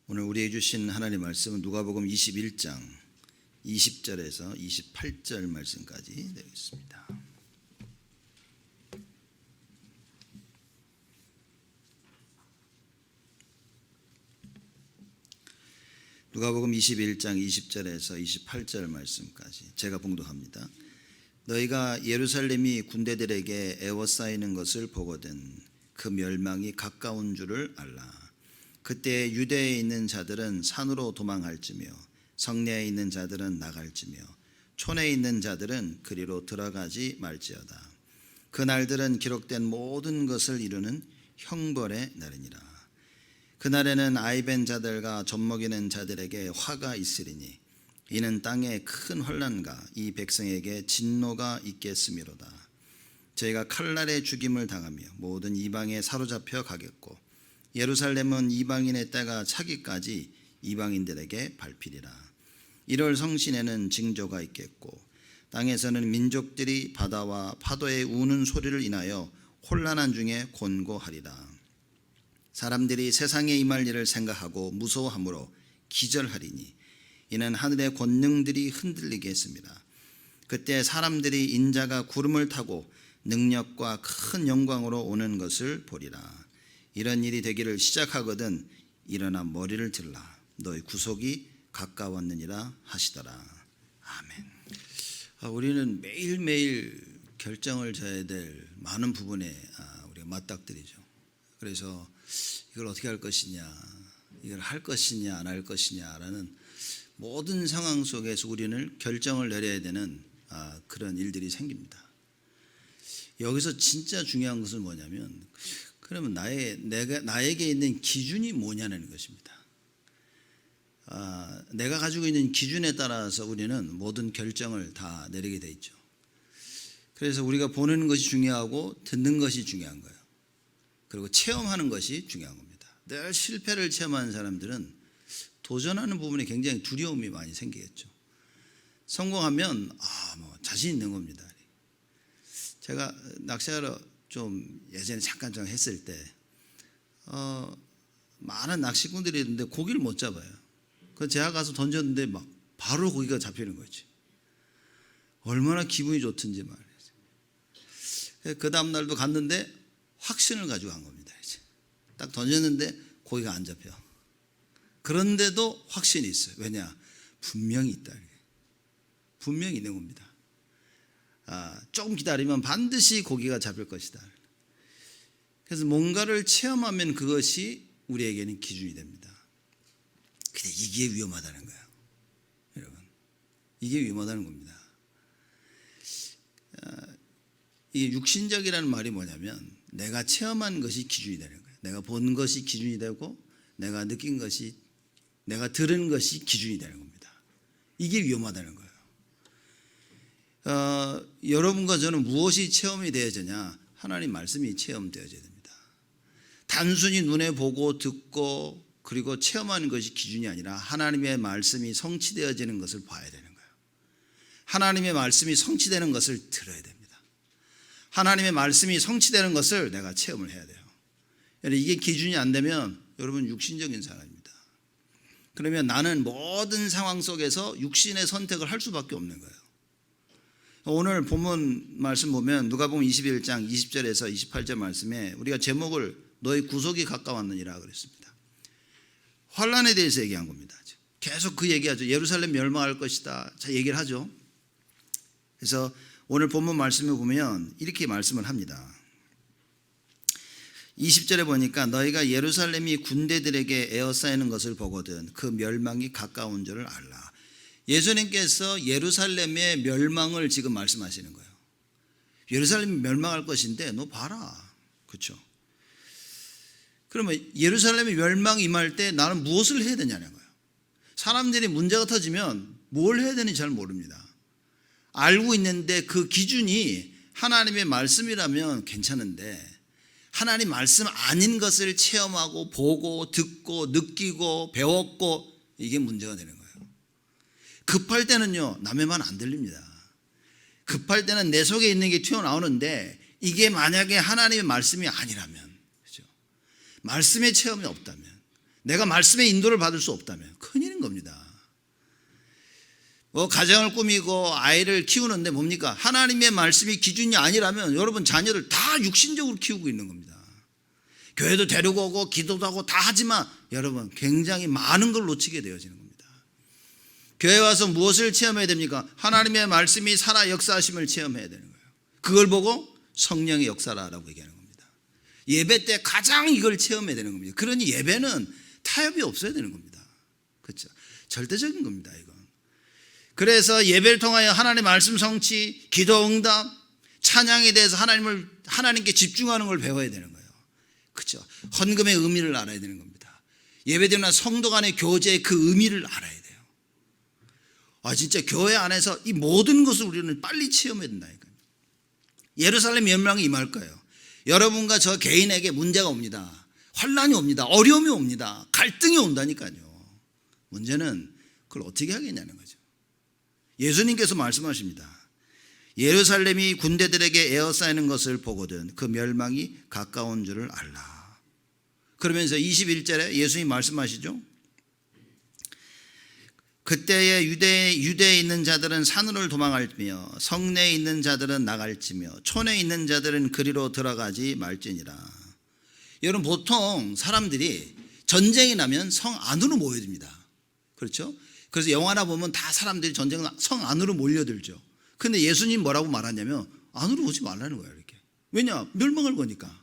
오늘 우리에게 주신 하나님의 말씀은 누가복음 21장 20절에서 28절 말씀까지 되겠습니다. 누가복음 21장 20절에서 28절 말씀까지 제가 봉독합니다. 너희가 예루살렘이 군대들에게 에워싸이는 것을 보거든 그 멸망이 가까운 줄을 알라. 그때 유대에 있는 자들은 산으로 도망할지며 성내에 있는 자들은 나갈지며 촌에 있는 자들은 그리로 들어가지 말지어다. 그 날들은 기록된 모든 것을 이루는 형벌의 날이니라. 그날에는 아이벤 자들과 젖먹이는 자들에게 화가 있으리니 이는 땅에 큰 환난과 이 백성에게 진노가 있겠음이로다. 저희가 칼날에 죽임을 당하며 모든 이방에 사로잡혀 가겠고 예루살렘은 이방인의 때가 차기까지 이방인들에게 밟히리라. 1월 성신에는 징조가 있겠고 땅에서는 민족들이 바다와 파도의 우는 소리를 인하여 혼란한 중에 곤고하리라. 사람들이 세상에 임할 일을 생각하고 무서워함으로 기절하리니 이는 하늘의 권능들이 흔들리겠습니다. 그때 사람들이 인자가 구름을 타고 능력과 큰 영광으로 오는 것을 보리라. 이런 일이 되기를 시작하거든 일어나 머리를 들라. 너희 구속이 가까웠느니라 하시더라. 아멘. 우리는 매일매일 결정을 져야 될 많은 부분에 우리가 맞닥뜨리죠. 그래서 이걸 어떻게 할 것이냐, 이걸 할 것이냐 안 할 것이냐라는 모든 상황 속에서 우리는 결정을 내려야 되는 그런 일들이 생깁니다. 여기서 진짜 중요한 것은 뭐냐면 그러면 나에게 있는 기준이 뭐냐는 것입니다. 내가 가지고 있는 기준에 따라서 우리는 모든 결정을 다 내리게 돼 있죠. 그래서 우리가 보는 것이 중요하고 듣는 것이 중요한 거예요. 그리고 체험하는 것이 중요한 겁니다. 늘 실패를 체험하는 사람들은 도전하는 부분에 굉장히 두려움이 많이 생기겠죠. 성공하면 자신 있는 겁니다. 제가 낚시하러 좀 예전에 잠깐 했을 때 많은 낚시꾼들이 있는데 고기를 못 잡아요. 그래서 제가 가서 던졌는데 막 바로 고기가 잡히는 거지. 얼마나 기분이 좋든지 말이죠. 그 다음 날도 갔는데 확신을 가지고 간 겁니다. 이제 딱 던졌는데 고기가 안 잡혀. 그런데도 확신이 있어요. 왜냐? 분명히 있다. 분명히 있는 겁니다. 조금 기다리면 반드시 고기가 잡힐 것이다. 그래서 뭔가를 체험하면 그것이 우리에게는 기준이 됩니다. 근데 이게 위험하다는 거예요. 여러분, 이게 위험하다는 겁니다. 이 육신적이라는 말이 뭐냐면 내가 체험한 것이 기준이 되는 거예요. 내가 본 것이 기준이 되고 내가 느낀 것이, 내가 들은 것이 기준이 되는 겁니다. 이게 위험하다는 거예요. 여러분과 저는 무엇이 체험이 되어지냐? 하나님 말씀이 체험되어져야 됩니다. 단순히 눈에 보고 듣고 그리고 체험하는 것이 기준이 아니라 하나님의 말씀이 성취되어지는 것을 봐야 되는 거예요. 하나님의 말씀이 성취되는 것을 들어야 됩니다. 하나님의 말씀이 성취되는 것을 내가 체험을 해야 돼요. 이게 기준이 안 되면 여러분 육신적인 사람입니다. 그러면 나는 모든 상황 속에서 육신의 선택을 할 수밖에 없는 거예요. 오늘 본문 말씀 보면 누가복음 21장 20절에서 28절 말씀에 우리가 제목을 너희 구속이 가까웠느니라 그랬습니다. 환난에 대해서 얘기한 겁니다. 계속 그 얘기하죠. 예루살렘 멸망할 것이다. 자, 얘기를 하죠. 그래서 오늘 본문 말씀을 보면 이렇게 말씀을 합니다. 20절에 보니까 너희가 예루살렘이 군대들에게 에워싸이는 것을 보거든 그 멸망이 가까운 줄을 알라. 예수님께서 예루살렘의 멸망을 지금 말씀하시는 거예요. 예루살렘이 멸망할 것인데 너 봐라. 그렇죠? 그러면 예루살렘이 멸망이 임할 때 나는 무엇을 해야 되냐는 거예요. 사람들이 문제가 터지면 뭘 해야 되는지 잘 모릅니다. 알고 있는데 그 기준이 하나님의 말씀이라면 괜찮은데 하나님 말씀 아닌 것을 체험하고 보고 듣고 느끼고 배웠고 이게 문제가 되는 거예요. 급할 때는요 남의 말 안 들립니다. 급할 때는 내 속에 있는 게 튀어나오는데 이게 만약에 하나님의 말씀이 아니라면, 그렇죠? 말씀의 체험이 없다면 내가 말씀의 인도를 받을 수 없다면 큰일인 겁니다. 가정을 꾸미고 아이를 키우는데 뭡니까? 하나님의 말씀이 기준이 아니라면 여러분 자녀를 다 육신적으로 키우고 있는 겁니다. 교회도 데리고 오고 기도도 하고 다 하지만 여러분 굉장히 많은 걸 놓치게 되어지는 겁니다. 교회 와서 무엇을 체험해야 됩니까? 하나님의 말씀이 살아 역사하심을 체험해야 되는 거예요. 그걸 보고 성령의 역사라고 얘기하는 겁니다. 예배 때 가장 이걸 체험해야 되는 겁니다. 그러니 예배는 타협이 없어야 되는 겁니다. 그렇죠? 절대적인 겁니다. 이건. 그래서 예배를 통하여 하나님의 말씀 성취, 기도 응답, 찬양에 대해서 하나님께 집중하는 걸 배워야 되는 거예요. 그렇죠? 헌금의 의미를 알아야 되는 겁니다. 예배드리는 성도 간의 교제의 그 의미를 알아야 돼요. 진짜 교회 안에서 이 모든 것을 우리는 빨리 체험해야 된다니까요. 예루살렘 멸망이 임할 거예요. 여러분과 저 개인에게 문제가 옵니다. 환난이 옵니다. 어려움이 옵니다. 갈등이 온다니까요. 문제는 그걸 어떻게 하겠냐는 거죠. 예수님께서 말씀하십니다. 예루살렘이 군대들에게 에워싸이는 것을 보거든 그 멸망이 가까운 줄을 알라. 그러면서 21절에 예수님이 말씀하시죠. 그때에 유대에 있는 자들은 산으로 도망할지며 성내에 있는 자들은 나갈지며 촌에 있는 자들은 그리로 들어가지 말지니라. 여러분 보통 사람들이 전쟁이 나면 성 안으로 모여듭니다. 그렇죠? 그래서 영화나 보면 다 사람들이 전쟁 성 안으로 몰려들죠. 근데 예수님 뭐라고 말하냐면 안으로 오지 말라는 거예요. 이렇게. 왜냐? 멸망할 거니까.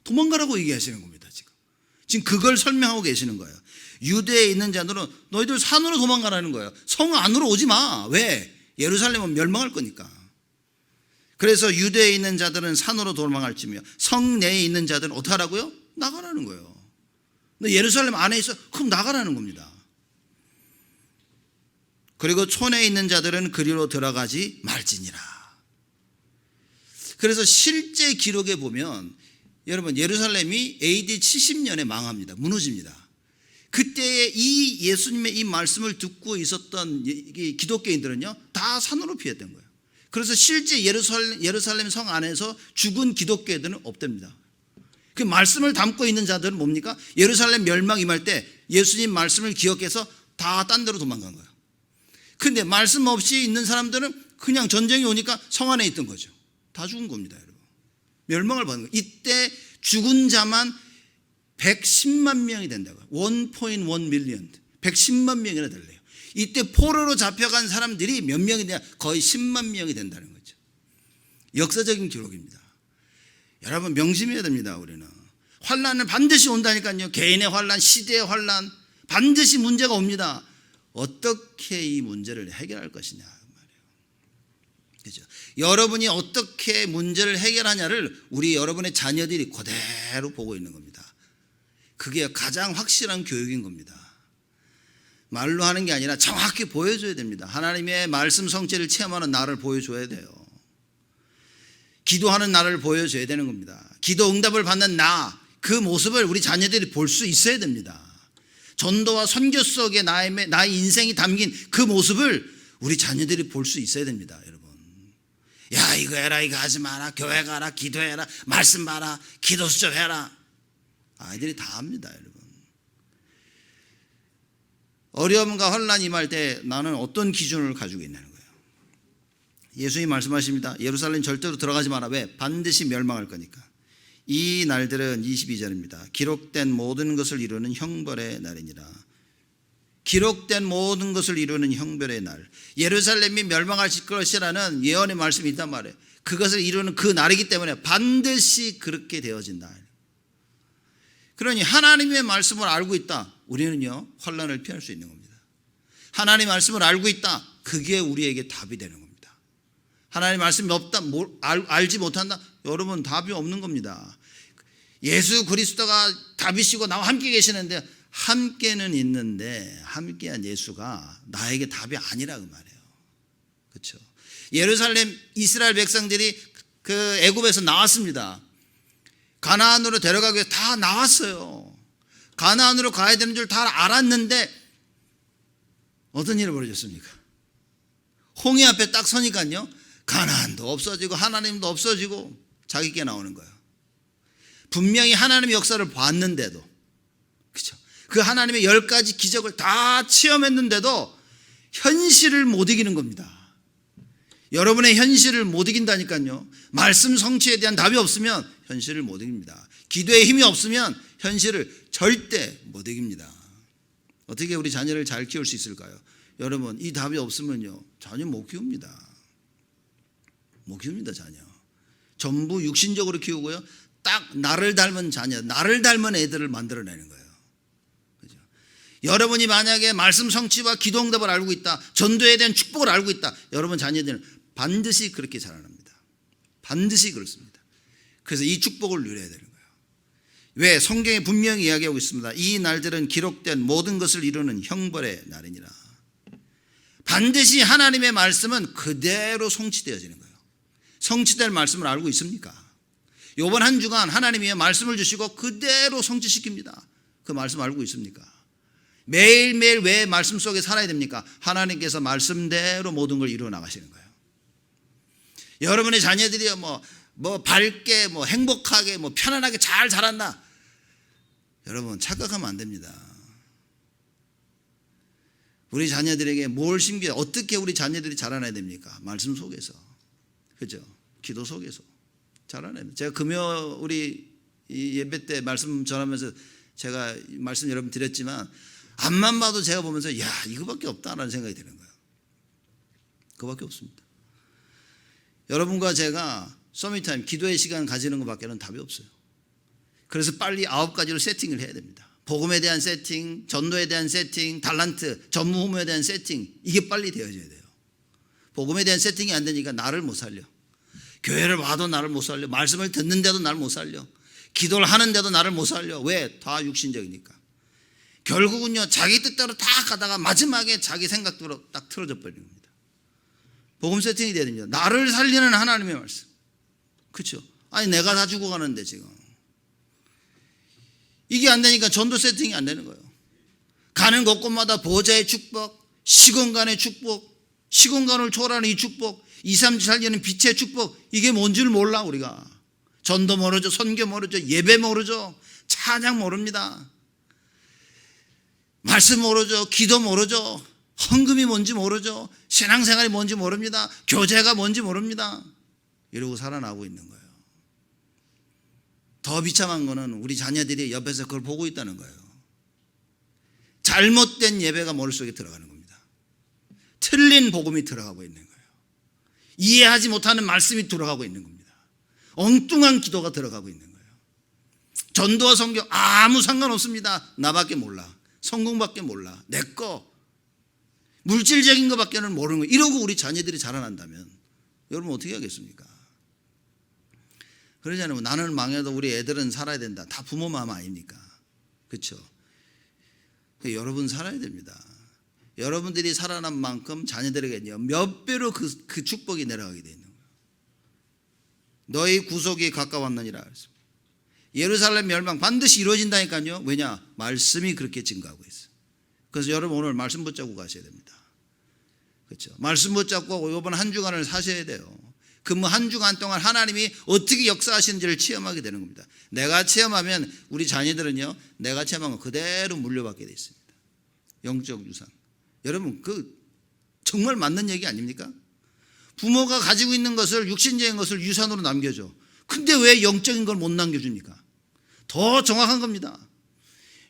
도망가라고 얘기하시는 겁니다. 지금 그걸 설명하고 계시는 거예요. 유대에 있는 자들은 너희들 산으로 도망가라는 거예요. 성 안으로 오지 마. 왜? 예루살렘은 멸망할 거니까. 그래서 유대에 있는 자들은 산으로 도망할지며 성 내에 있는 자들은 어떻게 하라고요? 나가라는 거예요. 근데 예루살렘 안에 있어? 그럼 나가라는 겁니다. 그리고 촌에 있는 자들은 그리로 들어가지 말지니라. 그래서 실제 기록에 보면 여러분 예루살렘이 AD 70년에 망합니다. 무너집니다. 그때에 이 예수님의 이 말씀을 듣고 있었던 기독교인들은요 다 산으로 피했던 거예요. 그래서 실제 예루살렘 성 안에서 죽은 기독교인들은 없답니다. 그 말씀을 담고 있는 자들은 뭡니까? 예루살렘 멸망 임할 때 예수님 말씀을 기억해서 다 딴 데로 도망간 거예요. 근데 말씀 없이 있는 사람들은 그냥 전쟁이 오니까 성 안에 있던 거죠. 다 죽은 겁니다, 여러분. 멸망을 받는 거예요. 이때 죽은 자만 110만 명이 된다고요. 1.1 밀리언. 110만 명이나 될래요. 이때 포로로 잡혀간 사람들이 몇 명이 되냐? 거의 10만 명이 된다는 거죠. 역사적인 기록입니다. 여러분 명심해야 됩니다. 우리는 환난은 반드시 온다니까요. 개인의 환난, 시대의 환난 반드시 문제가 옵니다. 어떻게 이 문제를 해결할 것이냐 말이에요. 그렇죠? 여러분이 어떻게 문제를 해결하냐를 우리 여러분의 자녀들이 그대로 보고 있는 겁니다. 그게 가장 확실한 교육인 겁니다. 말로 하는 게 아니라 정확히 보여줘야 됩니다. 하나님의 말씀 성취를 체험하는 나를 보여줘야 돼요. 기도하는 나를 보여줘야 되는 겁니다. 기도 응답을 받는 그 모습을 우리 자녀들이 볼 수 있어야 됩니다. 전도와 선교 속에 나의 인생이 담긴 그 모습을 우리 자녀들이 볼 수 있어야 됩니다. 여러분, 야 이거 해라 이거 하지 마라, 교회 가라, 기도해라, 말씀 봐라, 기도 수첩해라. 아이들이 다 합니다. 여러분, 어려움과 환난이 임할 때 나는 어떤 기준을 가지고 있냐는 거예요. 예수님이 말씀하십니다. 예루살렘 절대로 들어가지 마라. 왜? 반드시 멸망할 거니까. 이 날들은 22절입니다. 기록된 모든 것을 이루는 형벌의 날이니라. 기록된 모든 것을 이루는 형벌의 날. 예루살렘이 멸망할 것이라는 예언의 말씀이 있단 말이에요. 그것을 이루는 그 날이기 때문에 반드시 그렇게 되어진다. 그러니 하나님의 말씀을 알고 있다. 우리는요 환난을 피할 수 있는 겁니다. 하나님의 말씀을 알고 있다. 그게 우리에게 답이 되는 겁니다. 하나님의 말씀이 없다, 알지 못한다. 여러분 답이 없는 겁니다. 예수 그리스도가 답이시고 나와 함께 계시는데 함께는 있는데 함께한 예수가 나에게 답이 아니라고 말해요. 그렇죠? 예루살렘 이스라엘 백성들이 그 애굽에서 나왔습니다. 가나안으로 데려가기 위해 다 나왔어요. 가나안으로 가야 되는 줄 다 알았는데 어떤 일이 벌어졌습니까? 홍해 앞에 딱 서니까요 가나안도 없어지고 하나님도 없어지고 자기께 나오는 거예요. 분명히 하나님의 역사를 봤는데도, 그렇죠? 그 하나님의 10가지 기적을 다 체험했는데도 현실을 못 이기는 겁니다. 여러분의 현실을 못 이긴다니까요. 말씀 성취에 대한 답이 없으면 현실을 못 이깁니다. 기도에 힘이 없으면 현실을 절대 못 이깁니다. 어떻게 우리 자녀를 잘 키울 수 있을까요? 여러분, 이 답이 없으면요, 자녀 못 키웁니다. 못 키웁니다, 자녀. 전부 육신적으로 키우고요, 딱 나를 닮은 자녀, 나를 닮은 애들을 만들어내는 거예요. 그죠? 여러분이 만약에 말씀 성취와 기도 응답을 알고 있다, 전도에 대한 축복을 알고 있다, 여러분 자녀들은 반드시 그렇게 자라납니다. 반드시 그렇습니다. 그래서 이 축복을 누려야 되는 거예요. 왜? 성경에 분명히 이야기하고 있습니다. 이 날들은 기록된 모든 것을 이루는 형벌의 날이니라. 반드시 하나님의 말씀은 그대로 성취되어지는 거예요. 성취될 말씀을 알고 있습니까? 이번 한 주간 하나님이 말씀을 주시고 그대로 성취시킵니다. 그 말씀 알고 있습니까? 매일매일 왜 말씀 속에 살아야 됩니까? 하나님께서 말씀대로 모든 걸 이루어 나가시는 거예요. 여러분의 자녀들이 밝게, 행복하게, 편안하게 잘 자란다. 여러분, 착각하면 안 됩니다. 우리 자녀들에게 뭘 심겨, 어떻게 우리 자녀들이 자라나야 됩니까? 말씀 속에서. 그죠? 기도 속에서 자라나야 됩니다. 제가 금요 우리 예배 때 말씀 전하면서 제가 말씀 여러분 드렸지만, 앞만 봐도 제가 보면서 야, 이거밖에 없다라는 생각이 드는 거예요. 그거밖에 없습니다. 여러분과 제가 서밋타임 기도의 시간 가지는 것밖에는 답이 없어요. 그래서 빨리 9가지로 세팅을 해야 됩니다. 복음에 대한 세팅, 전도에 대한 세팅, 달란트, 전무 후무에 대한 세팅, 이게 빨리 되어져야 돼요. 복음에 대한 세팅이 안 되니까 나를 못 살려. 교회를 와도 나를 못 살려. 말씀을 듣는데도 나를 못 살려. 기도를 하는데도 나를 못 살려. 왜? 다 육신적이니까. 결국은요, 자기 뜻대로 다 가다가 마지막에 자기 생각대로 딱 틀어져 버리는 겁니다. 복음 세팅이 돼야 됩니다. 나를 살리는 하나님의 말씀. 그렇죠? 아니, 내가 다 죽어가는데 지금. 이게 안 되니까 전도 세팅이 안 되는 거예요. 가는 곳곳마다 보좌의 축복, 시공간의 축복, 시공간을 초월하는 이 축복, 2, 3주 살리는 빛의 축복, 이게 뭔지를 몰라 우리가. 전도 모르죠, 선교 모르죠, 예배 모르죠, 찬양 모릅니다. 말씀 모르죠, 기도 모르죠, 헌금이 뭔지 모르죠, 신앙생활이 뭔지 모릅니다, 교제가 뭔지 모릅니다. 이러고 살아나고 있는 거예요. 더 비참한 거는 우리 자녀들이 옆에서 그걸 보고 있다는 거예요. 잘못된 예배가 머릿속에 들어가는 겁니다. 틀린 복음이 들어가고 있는 거예요. 이해하지 못하는 말씀이 들어가고 있는 겁니다. 엉뚱한 기도가 들어가고 있는 거예요. 전도와 성경 아무 상관없습니다. 나밖에 몰라. 성공밖에 몰라. 내 거. 물질적인 것밖에는 모르는 거예요. 이러고 우리 자녀들이 자라난다면 여러분 어떻게 하겠습니까? 그러잖아요. 나는 망해도 우리 애들은 살아야 된다. 다 부모 마음 아닙니까? 그렇죠? 여러분 살아야 됩니다. 여러분들이 살아난 만큼 자녀들에게는요, 몇 배로 그 축복이 내려가게 되어 있는 거예요. 너희 구속이 가까웠느니라. 예루살렘 멸망 반드시 이루어진다니까요. 왜냐? 말씀이 그렇게 증거하고 있어요. 그래서 여러분 오늘 말씀 붙잡고 가셔야 됩니다. 그렇죠? 말씀 붙잡고 이번 한 주간을 사셔야 돼요. 그 한 주간 동안 하나님이 어떻게 역사하시는지를 체험하게 되는 겁니다. 내가 체험하면 우리 자녀들은요, 내가 체험한 거 그대로 물려받게 돼 있습니다. 영적 유산. 여러분, 그 정말 맞는 얘기 아닙니까? 부모가 가지고 있는 것을, 육신적인 것을 유산으로 남겨줘. 근데 왜 영적인 걸 못 남겨줍니까? 더 정확한 겁니다.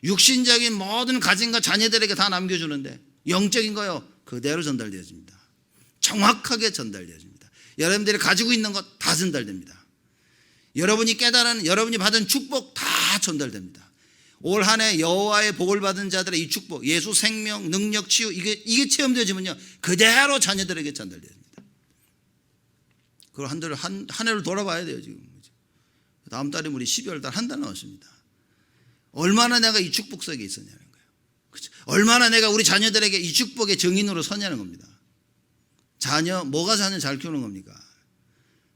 육신적인 모든 가진과 자녀들에게 다 남겨주는데 영적인 거요, 그대로 전달되어집니다. 정확하게 전달되어집니다. 여러분들이 가지고 있는 것 다 전달됩니다. 여러분이 깨달은, 여러분이 받은 축복 다 전달됩니다. 올 한 해 여호와의 복을 받은 자들의 이 축복, 예수 생명, 능력, 치유, 이게 체험되어지면요, 그대로 자녀들에게 전달됩니다. 그걸 한 해를 돌아봐야 돼요, 지금. 다음 달이면 우리 12월 달 한 달 남았습니다. 얼마나 내가 이 축복 속에 있었냐는 거예요. 그렇죠? 얼마나 내가 우리 자녀들에게 이 축복의 정인으로 서냐는 겁니다. 자녀, 뭐가 자녀 잘 키우는 겁니까?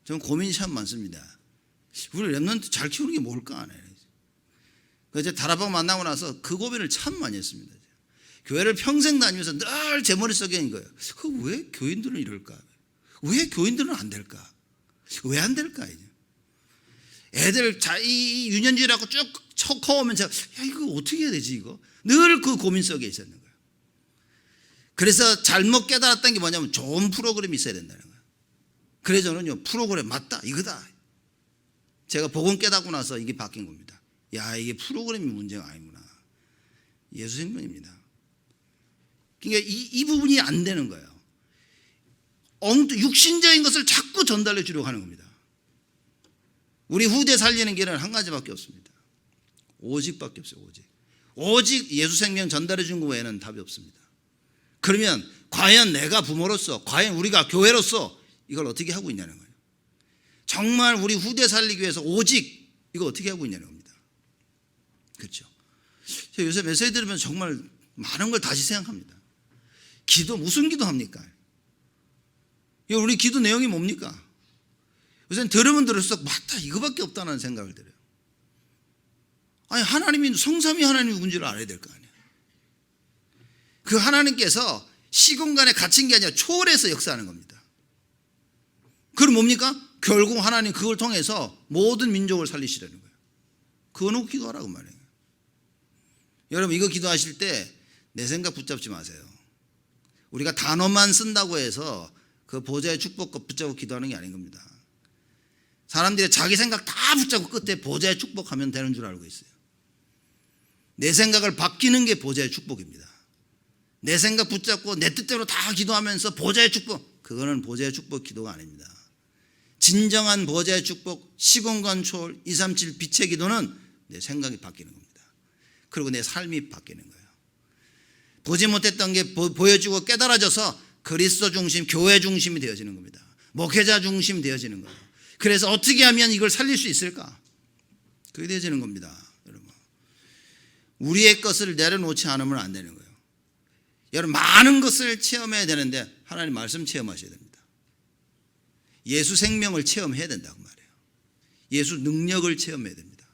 저는 고민이 참 많습니다. 우리 랩런트 잘 키우는 게 뭘까 안 해요. 그래서 다락방 만나고 나서 그 고민을 참 많이 했습니다. 교회를 평생 다니면서 늘 제 머릿속에 있는 거예요. 왜 교인들은 이럴까? 왜 교인들은 안 될까? 왜 안 될까? 이제. 애들 이 유년지라고 쭉 커오면 제가, 야, 이거 어떻게 해야 되지, 이거? 늘 그 고민 속에 있었는 거예요. 그래서 잘못 깨달았던 게 뭐냐면 좋은 프로그램이 있어야 된다는 거예요. 그래서 저는요, 프로그램 맞다, 이거다. 제가 복음 깨닫고 나서 이게 바뀐 겁니다. 야, 이게 프로그램이 문제가 아니구나. 예수 생명입니다. 그러니까 이 부분이 안 되는 거예요. 육신적인 것을 자꾸 전달해 주려고 하는 겁니다. 우리 후대 살리는 길은 한 가지밖에 없습니다. 오직밖에 없어요. 오직 예수 생명 전달해 준 거 외에는 답이 없습니다. 그러면 과연 내가 부모로서, 과연 우리가 교회로서 이걸 어떻게 하고 있냐는 거예요. 정말 우리 후대 살리기 위해서 오직 이거 어떻게 하고 있냐는 겁니다. 그렇죠? 요새 메시지 들으면 정말 많은 걸 다시 생각합니다. 기도, 무슨 기도합니까? 우리 기도 내용이 뭡니까? 요새는 들으면 들을수록 맞다, 이거밖에 없다는 생각을 들어요. 아니, 하나님이, 성삼위 하나님이 누군지를 알아야 될 거 아니에요. 그 하나님께서 시공간에 갇힌 게 아니라 초월해서 역사하는 겁니다. 그럼 뭡니까? 결국 하나님 그걸 통해서 모든 민족을 살리시려는 거예요. 그거 놓고 기도하라고 말해요. 여러분, 이거 기도하실 때 내 생각 붙잡지 마세요. 우리가 단어만 쓴다고 해서 그 보좌의 축복과 붙잡고 기도하는 게 아닌 겁니다. 사람들이 자기 생각 다 붙잡고 끝에 보좌의 축복하면 되는 줄 알고 있어요. 내 생각을 바뀌는 게 보좌의 축복입니다. 내 생각 붙잡고 내 뜻대로 다 기도하면서 보좌의 축복, 그거는 보좌의 축복 기도가 아닙니다. 진정한 보좌의 축복, 시공간 초월, 237 빛의 기도는 내 생각이 바뀌는 겁니다. 그리고 내 삶이 바뀌는 거예요. 보지 못했던 게 보여지고 깨달아져서 그리스도 중심, 교회 중심이 되어지는 겁니다. 목회자 중심이 되어지는 거예요. 그래서 어떻게 하면 이걸 살릴 수 있을까? 그게 되어지는 겁니다. 여러분, 우리의 것을 내려놓지 않으면 안 되는 거예요. 여러분, 많은 것을 체험해야 되는데 하나님 말씀 체험하셔야 됩니다. 예수 생명을 체험해야 된다고 말해요. 예수 능력을 체험해야 됩니다.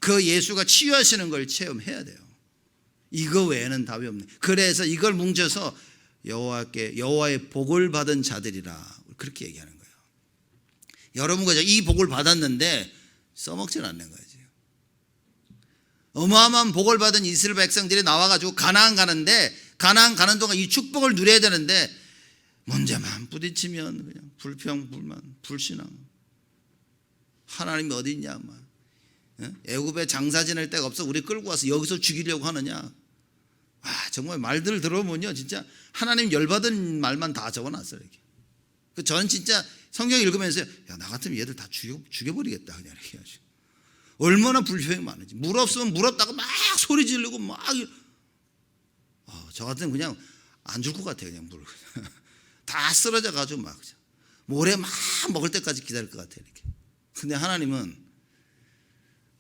그 예수가 치유하시는 걸 체험해야 돼요. 이거 외에는 답이 없네. 그래서 이걸 뭉쳐서 여호와의 복을 받은 자들이라 그렇게 얘기하는 거예요. 여러분과 이 복을 받았는데 써먹질 않는 거예요. 어마어마한 복을 받은 이스라엘 백성들이 나와가지고 가나안 가는데, 가나안 가는 동안 이 축복을 누려야 되는데 문제만 부딪히면 그냥 불평, 불만, 불신앙. 하나님이 어디 있냐, 막. 애굽에 장사 지낼 데가 없어 우리 끌고 와서 여기서 죽이려고 하느냐. 정말 말들 들어보면요, 진짜 하나님 열받은 말만 다 적어놨어요. 이렇게. 저는 진짜 성경 읽으면서 야, 나 같으면 얘들 다 죽여버리겠다 그냥 이렇게 하죠. 얼마나 불평이 많은지. 물 없으면 물 없다고 막 소리 지르고 막. 저 같으면 그냥 안 줄 것 같아요. 그냥 물 다 쓰러져 가지고 막 모래 막 먹을 때까지 기다릴 것 같아요. 이렇게. 근데 하나님은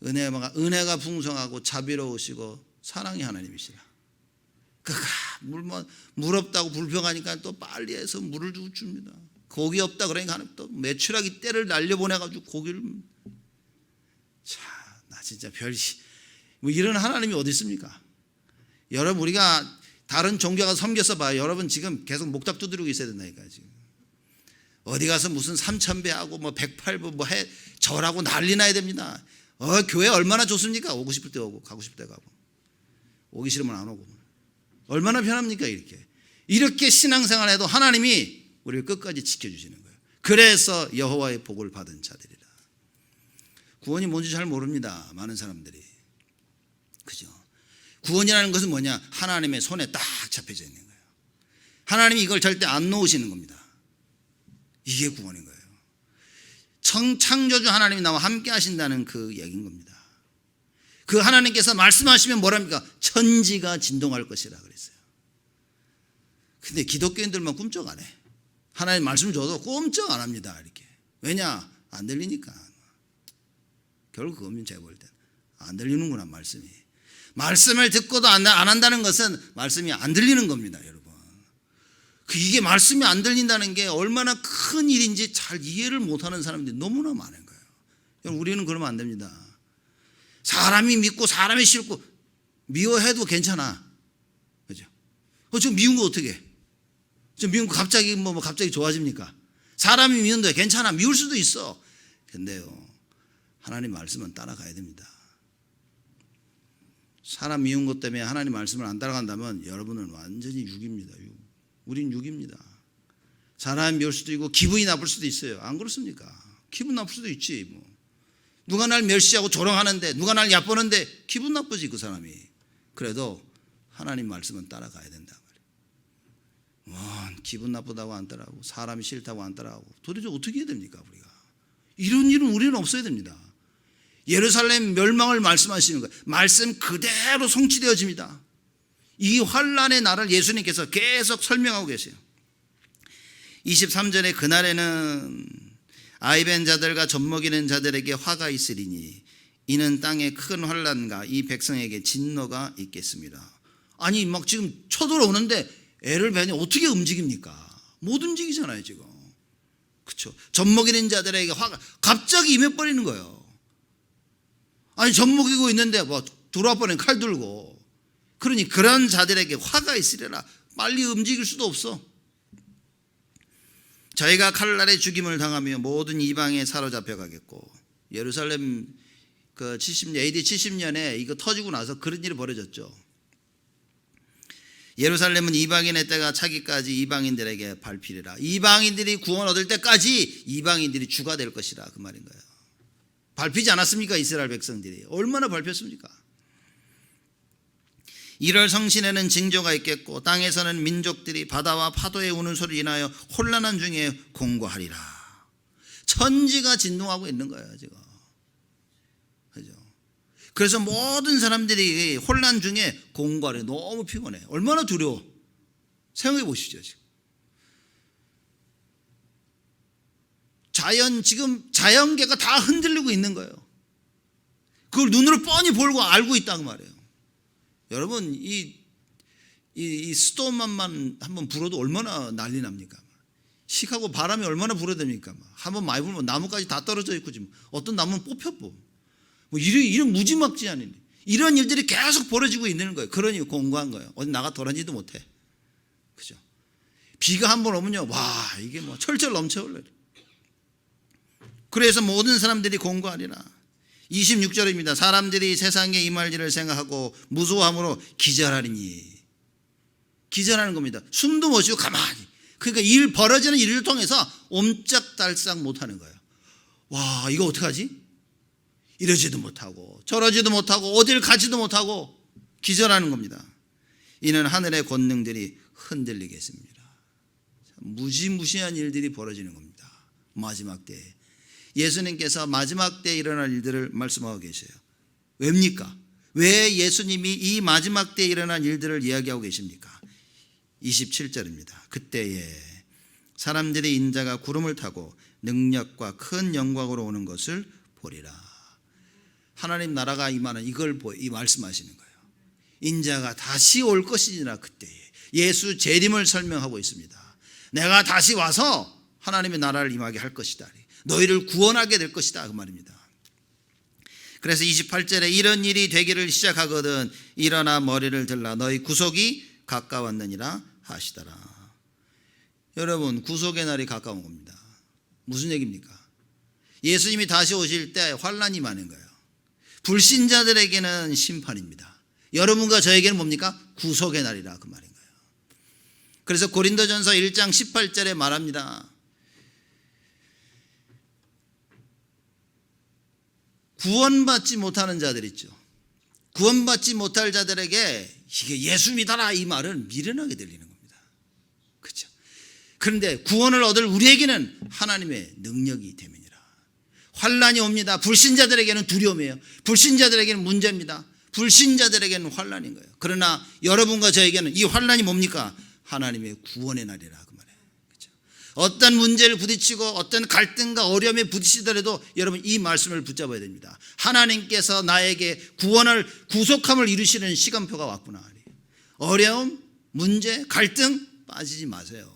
은혜가 풍성하고 자비로우시고 사랑의 하나님이시라. 물 없다고 불평하니까 또 빨리 해서 물을 줍니다. 고기 없다 그러니까 하나님 또 메추라기 떼를 날려보내가지고 고기를. 나 진짜 뭐 이런 하나님이 어디 있습니까? 여러분, 우리가 다른 종교가 섬겨서 봐요. 여러분 지금 계속 목탁 두드리고 있어야 된다니까요. 지금 어디 가서 무슨 3,000배 하고 뭐 108배 뭐 해 절하고 난리 나야 됩니다. 교회 얼마나 좋습니까? 오고 싶을 때 오고 가고 싶을 때 가고, 오기 싫으면 안 오고. 얼마나 편합니까? 이렇게 신앙생활 해도 하나님이 우리를 끝까지 지켜주시는 거예요. 그래서 여호와의 복을 받은 자들이라. 구원이 뭔지 잘 모릅니다. 많은 사람들이. 그죠? 구원이라는 것은 뭐냐? 하나님의 손에 딱 잡혀져 있는 거예요. 하나님이 이걸 절대 안 놓으시는 겁니다. 이게 구원인 거예요. 창조주 하나님이 나와 함께 하신다는 그 얘기인 겁니다. 그 하나님께서 말씀하시면 뭐랍니까? 천지가 진동할 것이라 그랬어요. 근데 기독교인들만 꿈쩍 안 해. 하나님 말씀 줘도 꿈쩍 안 합니다. 이렇게. 왜냐? 안 들리니까. 결국 그거면 제가 볼 때 안 들리는구나, 말씀이. 말씀을 듣고도 안 한다는 것은 말씀이 안 들리는 겁니다, 여러분. 이게 말씀이 안 들린다는 게 얼마나 큰 일인지 잘 이해를 못하는 사람들이 너무나 많은 거예요. 우리는 그러면 안 됩니다. 사람이 믿고 사람이 싫고 미워해도 괜찮아. 그죠? 저 미운 거 어떻게 해? 저 미운 거 갑자기 갑자기 좋아집니까? 사람이 미운데 괜찮아. 미울 수도 있어. 근데요, 하나님 말씀은 따라가야 됩니다. 사람 미운 것 때문에 하나님 말씀을 안 따라간다면 여러분은 완전히 육입니다. 우린 육입니다. 사람 미울 수도 있고 기분이 나쁠 수도 있어요. 안 그렇습니까? 기분 나쁠 수도 있지. 뭐. 누가 날 멸시하고 조롱하는데, 누가 날 얕보는데 기분 나쁘지 그 사람이. 그래도 하나님 말씀은 따라가야 된다 말이에요. 기분 나쁘다고 안 따라하고 사람이 싫다고 안 따라하고 도대체 어떻게 해야 됩니까 우리가? 이런 일은 우리는 없어야 됩니다. 예루살렘 멸망을 말씀하시는 거예요. 말씀 그대로 성취되어집니다. 이 환란의 날을 예수님께서 계속 설명하고 계세요. 23절에 그날에는 아이벤 자들과 젖먹이는 자들에게 화가 있으리니 이는 땅에 큰 환란과 이 백성에게 진노가 있겠습니다. 아니 막 지금 쳐들어오는데 애를 베니 어떻게 움직입니까? 못 움직이잖아요 지금. 그렇죠? 젖먹이는 자들에게 화가 갑자기 임해버리는 거예요. 아니 젖먹이고 있는데 뭐 들어와 버리는 칼 들고. 그러니 그런 자들에게 화가 있으리라. 빨리 움직일 수도 없어. 저희가 칼날에 죽임을 당하며 모든 이방에 사로잡혀 가겠고. 예루살렘 그 70년 AD 70년에 이거 터지고 나서 그런 일이 벌어졌죠. 예루살렘은 이방인의 때가 차기까지 이방인들에게 밟히리라. 이방인들이 구원 얻을 때까지 이방인들이 주가 될 것이라 그 말인 거예요. 밟히지 않았습니까? 이스라엘 백성들이 얼마나 밟혔습니까? 1월 성신에는 징조가 있겠고 땅에서는 민족들이 바다와 파도의 우는 소리를 인하여 혼란한 중에 공고하리라. 천지가 진동하고 있는 거예요 지금. 그죠? 그래서 모든 사람들이 혼란 중에 공고하려. 너무 피곤해. 얼마나 두려워. 생각해 보시죠 지금. 지금 자연계가 다 흔들리고 있는 거예요. 그걸 눈으로 뻔히 보고 알고 있다고 말이에요. 여러분 이 스톰만 한번 불어도 얼마나 난리 납니까? 시카고 바람이 얼마나 불어야 됩니까? 한번 많이 불면 나무까지 다 떨어져 있고 지금 어떤 나무는 뽑혀보. 뭐 이런 무지막지한 일, 이런 일들이 계속 벌어지고 있는 거예요. 그러니 공고한 거예요. 어디 나가 돌아지도 못해. 그죠? 비가 한번 오면요, 와 이게 뭐 철철 넘쳐올래. 그래서 모든 사람들이 공고하리라. 26절입니다. 사람들이 세상에 임할 일을 생각하고 무소함으로 기절하리니. 기절하는 겁니다. 숨도 못 쉬고 가만히. 그러니까 벌어지는 일을 통해서 옴짝달싹 못하는 거예요. 와 이거 어떡하지? 이러지도 못하고 저러지도 못하고 어딜 가지도 못하고 기절하는 겁니다. 이는 하늘의 권능들이 흔들리겠습니다. 무지무시한 일들이 벌어지는 겁니다. 마지막 때에. 예수님께서 마지막 때에 일어날 일들을 말씀하고 계세요. 왜입니까? 왜 예수님이 이 마지막 때에 일어날 일들을 이야기하고 계십니까? 27절입니다. 그때에 사람들이 인자가 구름을 타고 능력과 큰 영광으로 오는 것을 보리라. 하나님 나라가 임하는 이걸 이 말씀하시는 거예요. 인자가 다시 올 것이니라. 그때에 예수 재림을 설명하고 있습니다. 내가 다시 와서 하나님의 나라를 임하게 할 것이다. 너희를 구원하게 될 것이다 그 말입니다. 그래서 28절에 이런 일이 되기를 시작하거든 일어나 머리를 들라 너희 구속이 가까웠느니라 하시더라. 여러분 구속의 날이 가까운 겁니다. 무슨 얘기입니까? 예수님이 다시 오실 때 환란이 많은 거예요. 불신자들에게는 심판입니다. 여러분과 저에게는 뭡니까? 구속의 날이라 그 말인 거예요. 그래서 고린도전서 1장 18절에 말합니다. 구원받지 못하는 자들 있죠. 구원받지 못할 자들에게 이게 예수 믿어라 이 말은 미련하게 들리는 겁니다. 그렇죠? 그런데 구원을 얻을 우리에게는 하나님의 능력이 됨이니라. 환란이 옵니다. 불신자들에게는 두려움이에요. 불신자들에게는 문제입니다. 불신자들에게는 환란인 거예요. 그러나 여러분과 저에게는 이 환란이 뭡니까? 하나님의 구원의 날이라 그 말이에요. 그렇죠? 어떤 문제를 부딪히고 어떤 갈등과 어려움에 부딪히더라도 여러분 이 말씀을 붙잡아야 됩니다. 하나님께서 나에게 구원을 구속함을 이루시는 시간표가 왔구나. 어려움, 문제, 갈등 빠지지 마세요.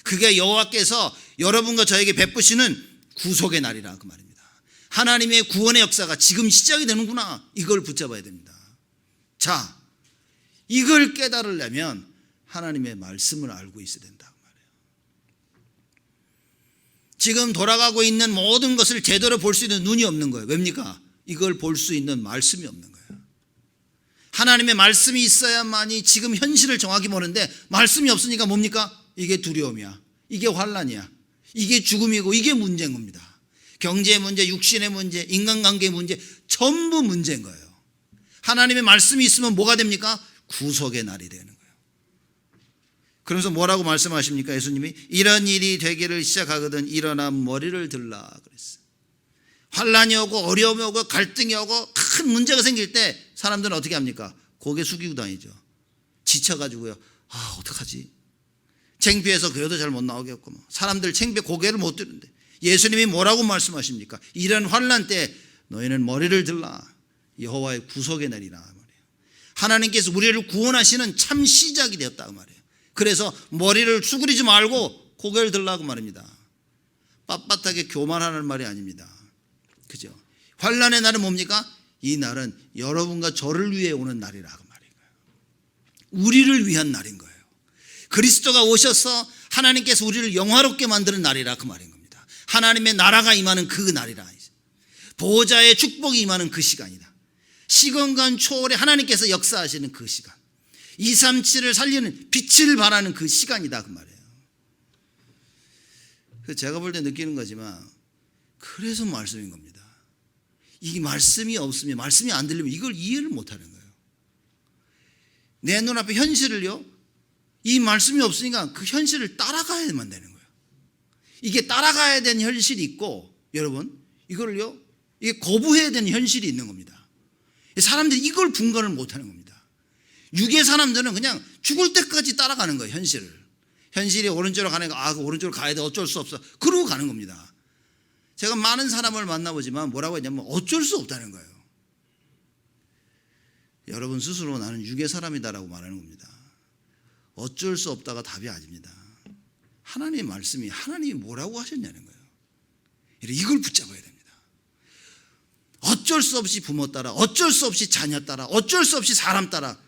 그게 여호와께서 여러분과 저에게 베푸시는 구속의 날이라 그 말입니다. 하나님의 구원의 역사가 지금 시작이 되는구나. 이걸 붙잡아야 됩니다. 자, 이걸 깨달으려면 하나님의 말씀을 알고 있어야 된다 그 말이에요. 지금 돌아가고 있는 모든 것을 제대로 볼 수 있는 눈이 없는 거예요. 왜입니까? 이걸 볼 수 있는 말씀이 없는 거예요. 하나님의 말씀이 있어야만이 지금 현실을 정확히 보는데 말씀이 없으니까 뭡니까? 이게 두려움이야. 이게 환난이야. 이게 죽음이고 이게 문제인 겁니다. 경제 문제, 육신의 문제, 인간관계 문제 전부 문제인 거예요. 하나님의 말씀이 있으면 뭐가 됩니까? 구속의 날이 되는 거예요. 그러면서 뭐라고 말씀하십니까? 예수님이 이런 일이 되기를 시작하거든 일어나 머리를 들라 그랬어요. 환난이 오고 어려움이 오고 갈등이 오고 큰 문제가 생길 때 사람들은 어떻게 합니까? 고개 숙이고 다니죠. 지쳐가지고요. 아 어떡하지? 창피해서 그래도 잘 못 나오겠고 사람들 창피해 고개를 못 드는데 예수님이 뭐라고 말씀하십니까? 이런 환난 때 너희는 머리를 들라. 여호와의 구속의 날이라 말이에요. 하나님께서 우리를 구원하시는 참 시작이 되었다 그 말이에요. 그래서 머리를 수그리지 말고 고개를 들라고 말입니다. 빳빳하게 교만하는 말이 아닙니다. 그죠? 환난의 날은 뭡니까? 이 날은 여러분과 저를 위해 오는 날이라고 말인 거예요. 우리를 위한 날인 거예요. 그리스도가 오셔서 하나님께서 우리를 영화롭게 만드는 날이라 그 말인 겁니다. 하나님의 나라가 임하는 그 날이라. 보호자의 축복이 임하는 그 시간이다. 시간간 초월에 하나님께서 역사하시는 그 시간. 237을 살리는 빛을 발하는 그 시간이다 그 말이에요. 그래서 제가 볼 때 느끼는 거지만 그래서 말씀인 겁니다. 이 말씀이 없으면 말씀이 안 들리면 이걸 이해를 못하는 거예요. 내 눈앞에 현실을요. 이 말씀이 없으니까 그 현실을 따라가야만 되는 거예요. 이게 따라가야 되는 현실이 있고 여러분 이걸요. 이게 거부해야 되는 현실이 있는 겁니다. 사람들이 이걸 분간을 못하는 겁니다. 육의 사람들은 그냥 죽을 때까지 따라가는 거예요. 현실이 오른쪽으로 가는 거, 그 오른쪽으로 가야 돼 어쩔 수 없어 그러고 가는 겁니다. 제가 많은 사람을 만나보지만 뭐라고 했냐면 어쩔 수 없다는 거예요. 여러분 스스로 나는 육의 사람이다라고 말하는 겁니다. 어쩔 수 없다가 답이 아닙니다. 하나님의 말씀이 하나님이 뭐라고 하셨냐는 거예요. 이걸 붙잡아야 됩니다. 어쩔 수 없이 부모 따라, 어쩔 수 없이 자녀 따라, 어쩔 수 없이 사람 따라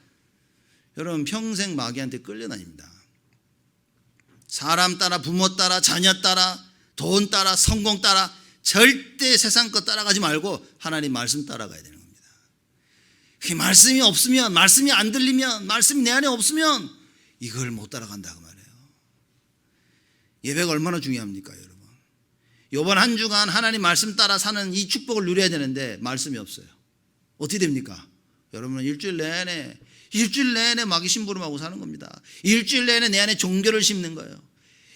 여러분 평생 마귀한테 끌려다닙니다. 사람 따라, 부모 따라, 자녀 따라, 돈 따라, 성공 따라 절대 세상 것 따라가지 말고 하나님 말씀 따라가야 되는 겁니다. 그 말씀이 없으면, 말씀이 안 들리면, 말씀이 내 안에 없으면 이걸 못 따라간다고 말해요. 예배가 얼마나 중요합니까 여러분. 이번 한 주간 하나님 말씀 따라 사는 이 축복을 누려야 되는데 말씀이 없어요. 어떻게 됩니까? 여러분은 일주일 내내 마귀 심부름하고 사는 겁니다. 일주일 내내 내 안에 종교를 심는 거예요.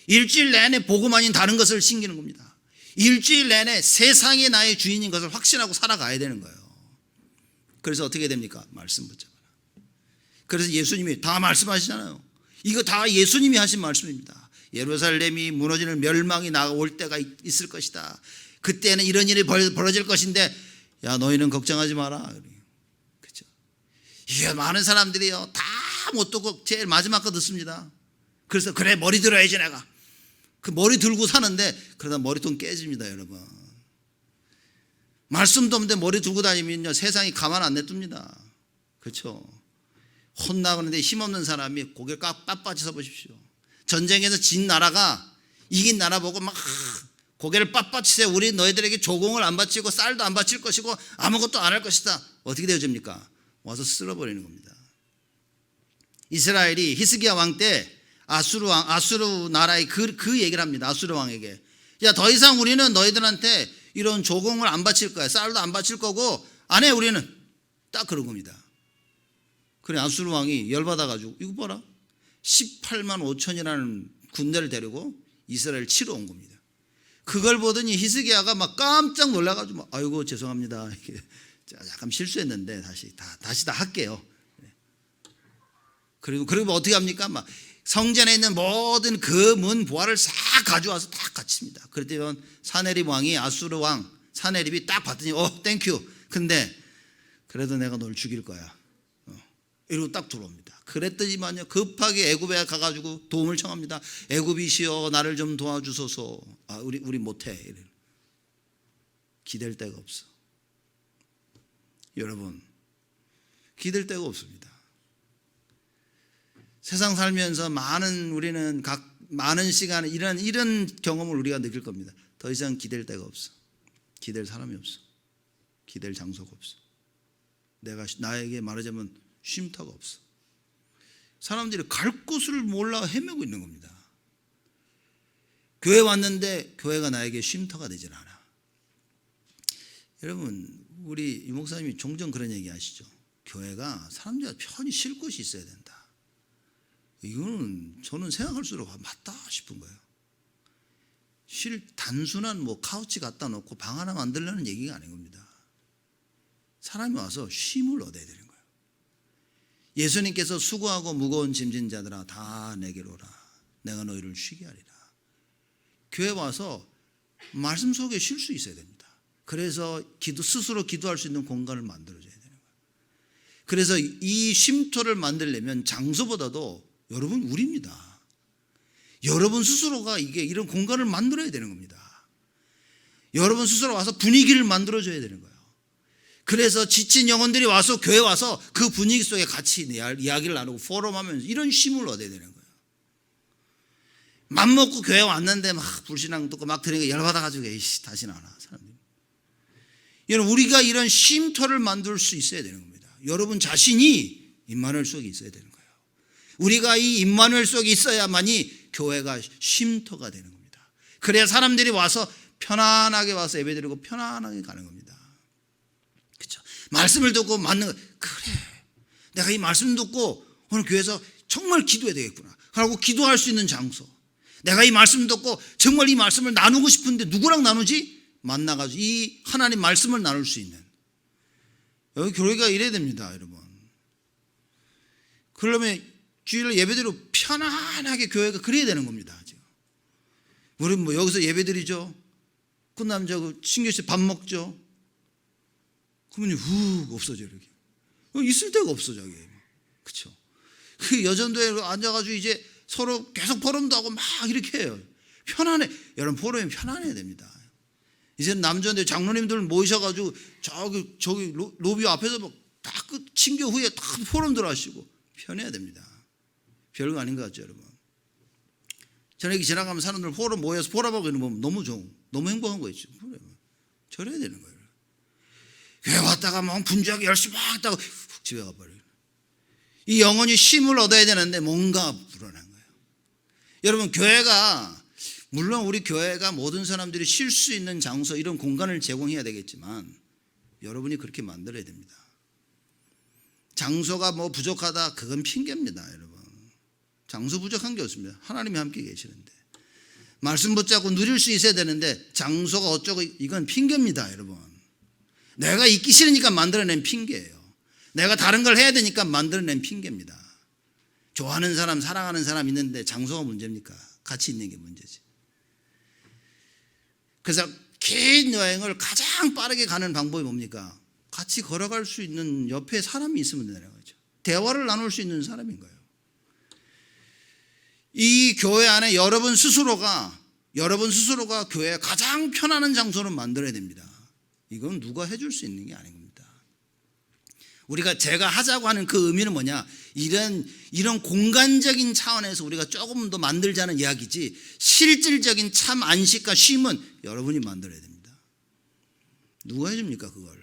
일주일 내내 복음 아닌 다른 것을 심기는 겁니다. 일주일 내내 세상이 나의 주인인 것을 확신하고 살아가야 되는 거예요. 그래서 어떻게 됩니까? 말씀 붙잡아라. 그래서 예수님이 다 말씀하시잖아요. 이거 다 예수님이 하신 말씀입니다. 예루살렘이 무너지는 멸망이 나올 때가 있을 것이다. 그때는 이런 일이 벌어질 것인데 야 너희는 걱정하지 마라. 그렇죠? 이게 많은 사람들이요 다 못 듣고 제일 마지막 거 듣습니다. 그래서 그래 머리 들어야지 내가. 그 머리 들고 사는데 그러다 머리통 깨집니다 여러분. 말씀도 없는데 머리 들고 다니면요 세상이 가만 안 냅둡니다. 그렇죠? 혼나가는데 힘없는 사람이 고개를 빳빳이 서보십시오. 전쟁에서 진 나라가 이긴 나라 보고 막 고개를 빳빳이 세. 우리 너희들에게 조공을 안 바치고 쌀도 안 바칠 것이고 아무것도 안 할 것이다. 어떻게 되어집니까? 와서 쓸어버리는 겁니다. 이스라엘이 히스기야 왕 때 아수르 나라의 그 얘기를 합니다. 아수르 왕에게 야 더 이상 우리는 너희들한테 이런 조공을 안 바칠 거야. 쌀도 안 바칠 거고 안 해 우리는. 딱 그런 겁니다. 그래 아수르 왕이 열받아가지고 이거 봐라 18만 5천이라는 군대를 데리고 이스라엘 치러 온 겁니다. 그걸 보더니 히스기야가 막 깜짝 놀라가지고 막, 아이고 죄송합니다. 약간 실수했는데 다시 다 할게요. 그리고 어떻게 합니까? 막 성전에 있는 모든 그 문 보화를 싹 가져와서 다 갇힙니다. 그랬더니 사네립 왕이 아수르 왕 사네립이 딱 봤더니 땡큐. 근데 그래도 내가 널 죽일 거야. 이러고 딱 들어옵니다. 그랬더니만요 급하게 애굽에 가가지고 도움을 청합니다. 애굽이시여 나를 좀 도와주소서. 우리 못해. 기댈 데가 없어. 여러분 기댈 데가 없습니다. 세상 살면서 우리는 많은 시간 이런 경험을 우리가 느낄 겁니다. 더 이상 기댈 데가 없어. 기댈 사람이 없어. 기댈 장소가 없어. 나에게 말하자면 쉼터가 없어. 사람들이 갈 곳을 몰라 헤매고 있는 겁니다. 교회 왔는데 교회가 나에게 쉼터가 되질 않아. 여러분, 우리 유 목사님이 종종 그런 얘기 하시죠. 교회가 사람들이 편히 쉴 곳이 있어야 된다. 이거는 저는 생각할수록 맞다 싶은 거예요. 단순한 뭐 카우치 갖다 놓고 방 하나 만들려는 얘기가 아닌 겁니다. 사람이 와서 쉼을 얻어야 되는 거예요. 예수님께서 수고하고 무거운 짐진 자들아 다 내게로 오라. 내가 너희를 쉬게 하리라. 교회 와서 말씀 속에 쉴 수 있어야 됩니다. 그래서 스스로 기도할 수 있는 공간을 만들어줘야 되는 거예요. 그래서 이 쉼터를 만들려면 장소보다도 여러분 우리입니다. 여러분 스스로가 이런 공간을 만들어야 되는 겁니다. 여러분 스스로 와서 분위기를 만들어줘야 되는 거예요. 그래서 지친 영혼들이 와서 교회 와서 그 분위기 속에 같이 이야기를 나누고 포럼하면서 이런 쉼을 얻어야 되는 거예요. 맘먹고 교회 왔는데 막 불신앙 듣고 막 들으니까 열받아가지고 다시는 안 와 사람들이. 여러분 우리가 이런 쉼터를 만들 수 있어야 되는 겁니다. 여러분 자신이 임마누엘 속에 있어야 되는 거예요. 우리가 이 임마누엘 속에 있어야만이 교회가 쉼터가 되는 겁니다. 그래야 사람들이 와서 편안하게 와서 예배드리고 편안하게 가는 겁니다. 그렇죠? 말씀을 듣고 맞는 거 그래. 내가 이 말씀 듣고 오늘 교회에서 정말 기도해야 되겠구나. 그리고 기도할 수 있는 장소. 내가 이 말씀 듣고 정말 이 말씀을 나누고 싶은데 누구랑 나누지? 만나가지고 이 하나님 말씀을 나눌 수 있는 여기 교회가 이래야 됩니다, 여러분. 그러면 주일 예배대로 편안하게 교회가 그래야 되는 겁니다. 지금 우리 뭐 여기서 예배드리죠. 끝나면 저 신교실 밥 먹죠. 그러면 훅 없어져 이렇게 있을 데가 없어 저기. 그렇죠? 그 여전도에 앉아가지고 이제 서로 계속 포럼도 하고 막 이렇게 해요. 편안해. 여러분 포럼이 편안해야 됩니다. 이제는 남자인데 장로님들 모이셔가지고 저기 로비 앞에서 막 다 친교 후에 다 포럼들 하시고 편해야 됩니다. 별거 아닌 것 같죠, 여러분. 저녁에 지나가면 사람들 포럼 모여서 포럼하고 있는 거 보면 너무 행복한 거 있죠. 저래야 되는 거예요. 교회 왔다가 막 분주하게 열심히 막 했다가 훅 집에 가버려요. 이 영혼이 쉼을 얻어야 되는데 뭔가 불안한 거예요. 여러분 교회가 물론 우리 교회가 모든 사람들이 쉴 수 있는 장소 이런 공간을 제공해야 되겠지만 여러분이 그렇게 만들어야 됩니다. 장소가 뭐 부족하다 그건 핑계입니다, 여러분. 장소 부족한 게 없습니다. 하나님이 함께 계시는데 말씀 붙잡고 누릴 수 있어야 되는데 장소가 어쩌고 이건 핑계입니다, 여러분. 내가 있기 싫으니까 만들어낸 핑계예요. 내가 다른 걸 해야 되니까 만들어낸 핑계입니다. 좋아하는 사람 사랑하는 사람 있는데 장소가 문제입니까? 같이 있는 게 문제지. 그래서 긴 여행을 가장 빠르게 가는 방법이 뭡니까? 같이 걸어갈 수 있는 옆에 사람이 있으면 되는 거죠. 대화를 나눌 수 있는 사람인 거예요. 이 교회 안에 여러분 스스로가 교회에 가장 편안한 장소를 만들어야 됩니다. 이건 누가 해줄 수 있는 게 아닌 겁니다. 제가 하자고 하는 그 의미는 뭐냐? 이런 공간적인 차원에서 우리가 조금 더 만들자는 이야기지 실질적인 참 안식과 쉼은 여러분이 만들어야 됩니다. 누가 해줍니까 그걸?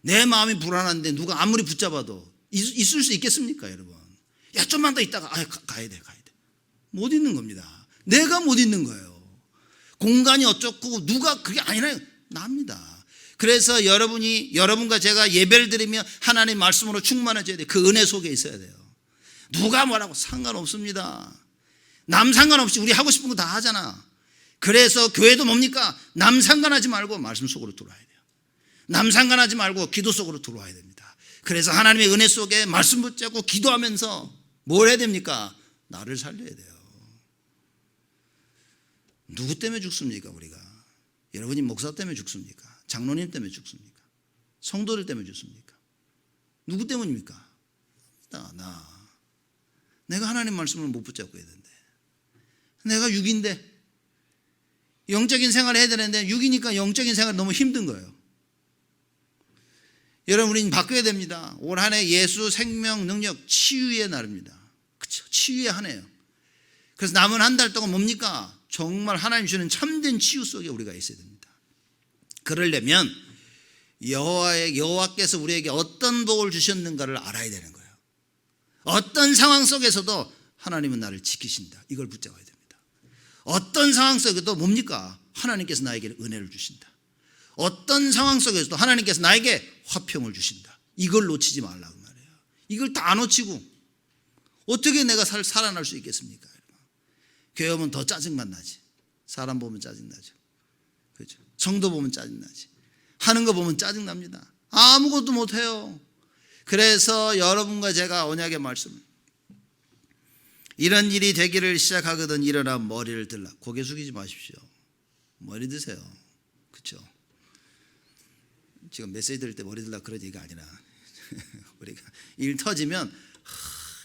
내 마음이 불안한데 누가 아무리 붙잡아도 있을 수 있겠습니까, 여러분? 야 좀만 더 있다가 가야 돼. 못 있는 겁니다. 내가 못 있는 거예요. 공간이 어쩌고 누가 그게 아니라 납니다. 그래서 여러분과 제가 예배를 드리며 하나님 말씀으로 충만해져야 돼요. 그 은혜 속에 있어야 돼요. 누가 뭐라고 상관없습니다. 남 상관없이 우리 하고 싶은 거 다 하잖아. 그래서 교회도 뭡니까? 남 상관하지 말고 말씀 속으로 들어와야 돼요. 남 상관하지 말고 기도 속으로 들어와야 됩니다. 그래서 하나님의 은혜 속에 말씀 붙잡고 기도하면서 뭘 해야 됩니까? 나를 살려야 돼요. 누구 때문에 죽습니까 우리가? 여러분이 목사 때문에 죽습니까? 장로님 때문에 죽습니까? 성도들 때문에 죽습니까? 누구 때문입니까? 내가 하나님 말씀을 못 붙잡고 해야 되는데 내가 6인데 영적인 생활을 해야 되는데 6이니까 영적인 생활이 너무 힘든 거예요. 여러분 우리는 바뀌어야 됩니다. 올 한 해 예수 생명 능력 치유의 날입니다. 그렇죠? 치유의 한 해예요. 그래서 남은 한 달 동안 뭡니까? 정말 하나님 주는 참된 치유 속에 우리가 있어야 됩니다. 그러려면 여호와께서 우리에게 어떤 복을 주셨는가를 알아야 되는 거예요. 어떤 상황 속에서도 하나님은 나를 지키신다. 이걸 붙잡아야 됩니다. 어떤 상황 속에도 뭡니까? 하나님께서 나에게 은혜를 주신다. 어떤 상황 속에서도 하나님께서 나에게 화평을 주신다. 이걸 놓치지 말라고 말이에요. 이걸 다 놓치고 어떻게 내가 살아날 수 있겠습니까? 교회 오면 더 짜증만 나지. 사람 보면 짜증나죠. 그렇죠? 성도 보면 짜증나지. 하는 거 보면 짜증납니다. 아무것도 못해요. 그래서 여러분과 제가 언약의 말씀, 이런 일이 되기를 시작하거든 일어나 머리를 들라. 고개 숙이지 마십시오. 머리 드세요. 그렇죠? 지금 메시지 들을 때 머리 들라 그런 얘기가 아니라 우리가 일 터지면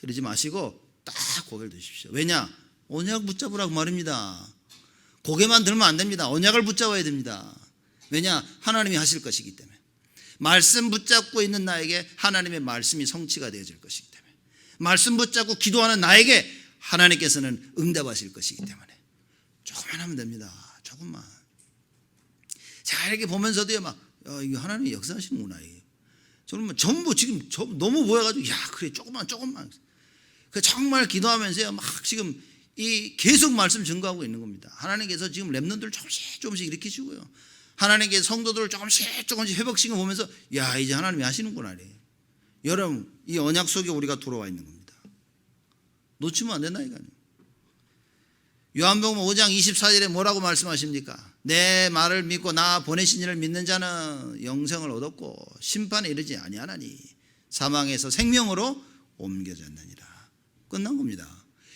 이러지 마시고 딱 고개를 드십시오. 왜냐? 언약 붙잡으라고 말입니다. 고개만 들면 안 됩니다. 언약을 붙잡아야 됩니다. 왜냐? 하나님이 하실 것이기 때문에. 말씀 붙잡고 있는 나에게 하나님의 말씀이 성취가 되어질 것이기 때문에. 말씀 붙잡고 기도하는 나에게 하나님께서는 응답하실 것이기 때문에. 조금만 하면 됩니다. 조금만. 자, 이렇게 보면서도요, 막, 이게 하나님이 역사하시는구나. 저는 전부 지금 너무 모여가지고, 야, 그래, 조금만. 그 정말 기도하면서요, 막 지금 계속 말씀 증거하고 있는 겁니다. 하나님께서 지금 렘넌트를 조금씩 일으키시고요. 하나님께서 성도들을 조금씩 회복시켜 보면서, 야, 이제 하나님이 하시는구나. 여러분, 이 언약 속에 우리가 들어와 있는 겁니다. 놓치면 안 된다니까요. 요한복음 5장 24절에 뭐라고 말씀하십니까? 내 말을 믿고 나 보내신 이를 믿는 자는 영생을 얻었고 심판에 이르지 아니하나니 사망에서 생명으로 옮겨졌느니라. 끝난 겁니다.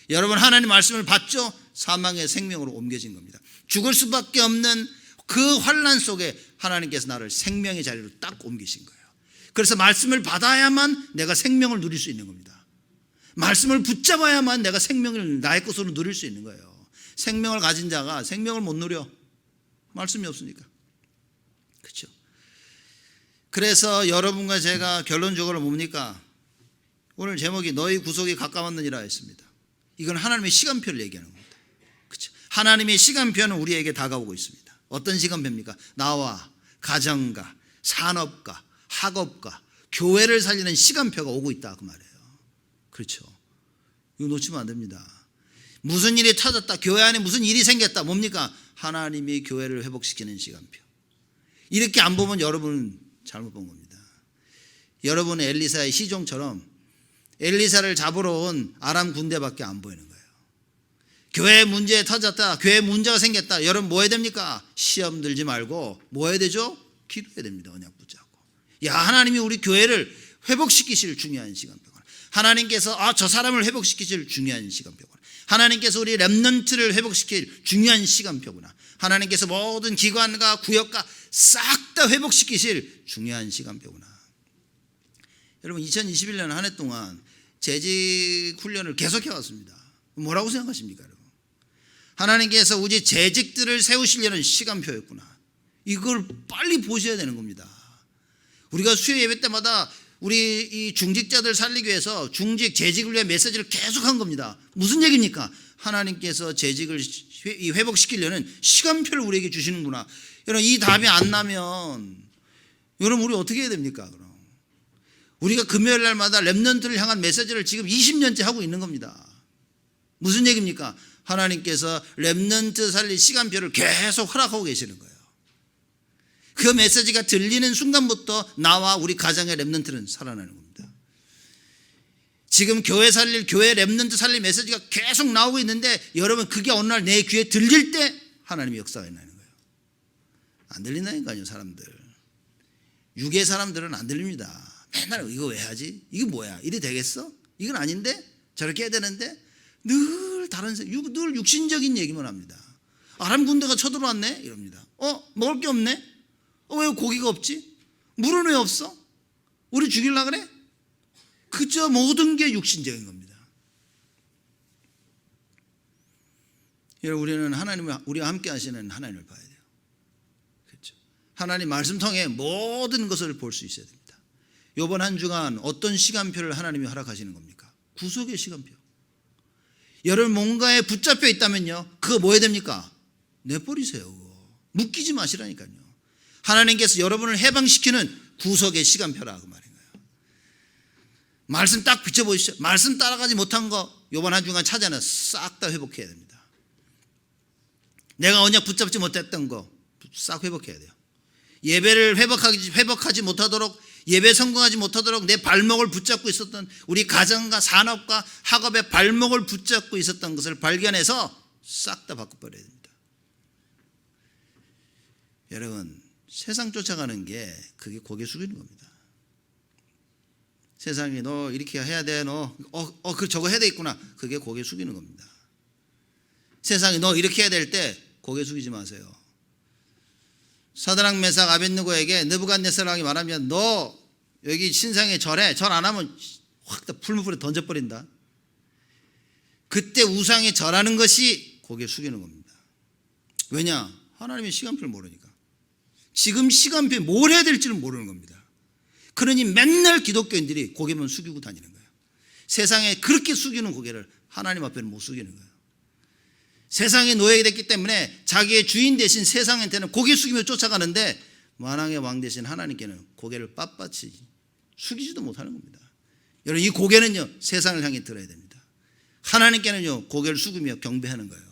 여러분, 하나님 말씀을 받죠? 사망의 생명으로 옮겨진 겁니다. 죽을 수밖에 없는 그 환난 속에 하나님께서 나를 생명의 자리로 딱 옮기신 거예요. 그래서 말씀을 받아야만 내가 생명을 누릴 수 있는 겁니다. 말씀을 붙잡아야만 내가 생명을 나의 것으로 누릴 수 있는 거예요. 생명을 가진 자가 생명을 못 누려. 말씀이 없으니까. 그렇죠? 그래서 여러분과 제가 결론적으로 뭡니까? 오늘 제목이 너희 구속이 가까웠느니라 했습니다. 이건 하나님의 시간표를 얘기하는 겁니다. 그렇죠? 하나님의 시간표는 우리에게 다가오고 있습니다. 어떤 시간표입니까? 나와 가정과 산업과 학업과 교회를 살리는 시간표가 오고 있다 그 말이에요. 그렇죠? 이거 놓치면 안 됩니다. 무슨 일이 터졌다, 교회 안에 무슨 일이 생겼다, 뭡니까? 하나님이 교회를 회복시키는 시간표. 이렇게 안 보면 여러분은 잘못 본 겁니다. 여러분은 엘리사의 시종처럼 엘리사를 잡으러 온 아람 군대밖에 안 보이는 거예요. 교회 문제 터졌다, 교회 문제가 생겼다. 여러분 뭐 해야 됩니까? 시험 들지 말고 뭐 해야 되죠? 기도해야 됩니다. 언약 붙잡고. 야, 하나님이 우리 교회를 회복시키실 중요한 시간표구나. 하나님께서 저 사람을 회복시키실 중요한 시간표구나. 하나님께서 우리 렘넌트를 회복시킬 중요한 시간표구나. 하나님께서 모든 기관과 구역과 싹 다 회복시키실 중요한 시간표구나. 여러분, 2021년 한 해 동안 재직 훈련을 계속해 왔습니다. 뭐라고 생각하십니까, 여러분? 하나님께서 우리 재직들을 세우시려는 시간표였구나. 이걸 빨리 보셔야 되는 겁니다. 우리가 수요 예배 때마다 우리 이 중직자들 살리기 위해서 중직, 재직을 위해 메시지를 계속 한 겁니다. 무슨 얘기입니까? 하나님께서 재직을 회복시키려는 시간표를 우리에게 주시는구나. 여러분, 이 답이 안 나면 여러분 우리 어떻게 해야 됩니까? 그럼 우리가 금요일 날마다 렘넌트를 향한 메시지를 지금 20년째 하고 있는 겁니다. 무슨 얘기입니까? 하나님께서 렘넌트 살릴 시간표를 계속 허락하고 계시는 거예요. 그 메시지가 들리는 순간부터 나와 우리 가정의 렘넌트는 살아나는 겁니다. 지금 교회 렘넌트 살릴 메시지가 계속 나오고 있는데 여러분, 그게 어느 날 내 귀에 들릴 때 하나님이 역사가 있는 거예요. 안 들린다니까요, 사람들. 육의 사람들은 안 들립니다. 맨날 이거 왜 하지? 이게 뭐야? 이래 되겠어? 이건 아닌데? 저렇게 해야 되는데? 늘 늘 육신적인 얘기만 합니다. 아람 군대가 쳐들어왔네? 이럽니다. 먹을 게 없네? 왜 고기가 없지? 물은 왜 없어? 우리 죽일라 그래? 그저 모든 게 육신적인 겁니다. 여러분, 우리는 우리와 함께 하시는 하나님을 봐야 돼요. 그렇죠? 하나님 말씀 통해 모든 것을 볼 수 있어야 됩니다. 이번 한 주간 어떤 시간표를 하나님이 허락하시는 겁니까? 구속의 시간표. 여러분 뭔가에 붙잡혀 있다면요, 그거 뭐 해야 됩니까? 내버리세요. 묶이지 마시라니까요. 하나님께서 여러분을 해방시키는 구속의 시간표라 그 말인 거예요. 말씀 딱 비춰보시죠. 말씀 따라가지 못한 거 이번 한 주간 찾아내 싹 다 회복해야 됩니다. 내가 언약 붙잡지 못했던 거 싹 회복해야 돼요. 예배를 회복하지 못하도록, 예배 성공하지 못하도록 내 발목을 붙잡고 있었던, 우리 가정과 산업과 학업의 발목을 붙잡고 있었던 것을 발견해서 싹 다 바꿔버려야 됩니다. 여러분, 세상 쫓아가는 게 그게 고개 숙이는 겁니다. 세상이 너 이렇게 해야 돼, 너 그 저거 해야 되겠구나, 그게 고개 숙이는 겁니다. 세상이 너 이렇게 해야 될 때 고개 숙이지 마세요. 사드락 메삭 아벳느고에게 느부갓네살왕이 말하면 너 여기 신상에 절해, 절 안 하면 확 다 풀무불에 던져버린다. 그때 우상에 절하는 것이 고개 숙이는 겁니다. 왜냐? 하나님의 시간표를 모르니까. 지금 시간표에 뭘 해야 될지를 모르는 겁니다. 그러니 맨날 기독교인들이 고개만 숙이고 다니는 거예요. 세상에 그렇게 숙이는 고개를 하나님 앞에는 못 숙이는 거예요. 세상의 노예가 됐기 때문에 자기의 주인 대신 세상한테는 고개 숙이며 쫓아가는데, 만왕의 왕 대신 하나님께는 고개를 빳빳이 숙이지도 못하는 겁니다. 여러분, 이 고개는요 세상을 향해 들어야 됩니다. 하나님께는요 고개를 숙이며 경배하는 거예요.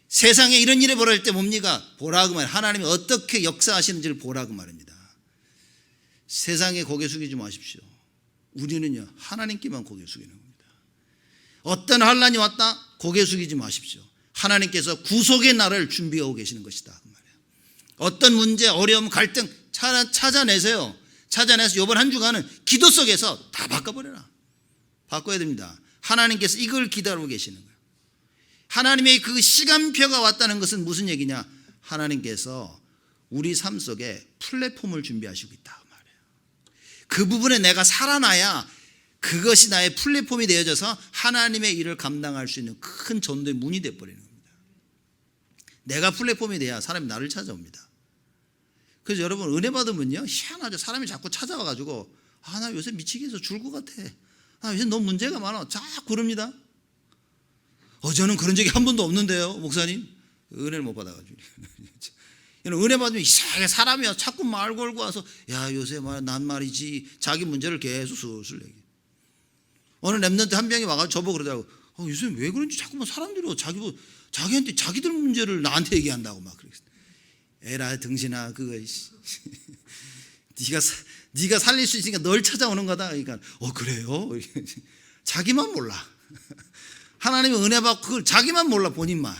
세상에 이런 일이 벌어질 때 뭡니까? 보라고 말이에요. 하나님이 어떻게 역사하시는지를 보라고 말입니다. 세상에 고개 숙이지 마십시오. 우리는요 하나님께만 고개 숙이는 겁니다. 어떤 환난이 왔다 고개 숙이지 마십시오. 하나님께서 구속의 날을 준비하고 계시는 것이다 그 말이에요. 어떤 문제, 어려움, 갈등 찾아내세요. 찾아내서 이번 한 주간은 기도 속에서 다 바꿔버려라. 바꿔야 됩니다. 하나님께서 이걸 기다리고 계시는 거예요. 하나님의 그 시간표가 왔다는 것은 무슨 얘기냐? 하나님께서 우리 삶 속에 플랫폼을 준비하시고 있다 그 말이에요. 그 부분에 내가 살아나야 그것이 나의 플랫폼이 되어져서 하나님의 일을 감당할 수 있는 큰 전도의 문이 되어버리는 겁니다. 내가 플랫폼이 돼야 사람이 나를 찾아옵니다. 그래서 여러분, 은혜 받으면요 희한하죠. 사람이 자꾸 찾아와가지고 나 요새 미치게 해서 죽을 것 같아, 요새 너무 문제가 많아, 자꾸 그럽니다. 저는 그런 적이 한 번도 없는데요 목사님. 은혜를 못 받아가지고. 은혜 받으면 이상하게 사람이 자꾸 말 걸고 와서 야 요새 난 말이지, 자기 문제를 계속 슬슬 얘기해. 어느 랩런트 한 명이 와가지고 저보고 그러더라고. 요새 왜 그런지 자꾸만 사람들이 자기한테 자기들 문제를 나한테 얘기한다고 막 그랬어. 에라 등신아, 그거 네가 살릴 수 있으니까 널 찾아오는 거다. 그러니까 그래요? 자기만 몰라. 하나님의 은혜 받고 그걸 자기만 몰라, 본인만.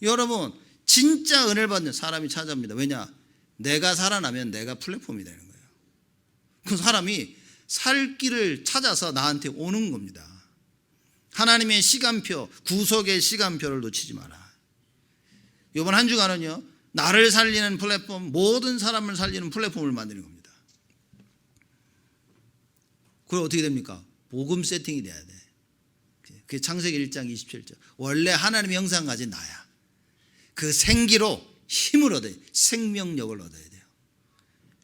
여러분, 진짜 은혜를 받는 사람이 찾아옵니다. 왜냐? 내가 살아나면 내가 플랫폼이 되는 거예요. 그 사람이 살 길을 찾아서 나한테 오는 겁니다. 하나님의 시간표, 구속의 시간표를 놓치지 마라. 이번 한 주간은요 나를 살리는 플랫폼, 모든 사람을 살리는 플랫폼을 만드는 겁니다. 그럼 어떻게 됩니까? 복음 세팅이 돼야 돼. 그게 창세기 1장 27절. 원래 하나님의 형상 가진 나야. 그 생기로 힘을 얻어야 돼. 생명력을 얻어야 돼요.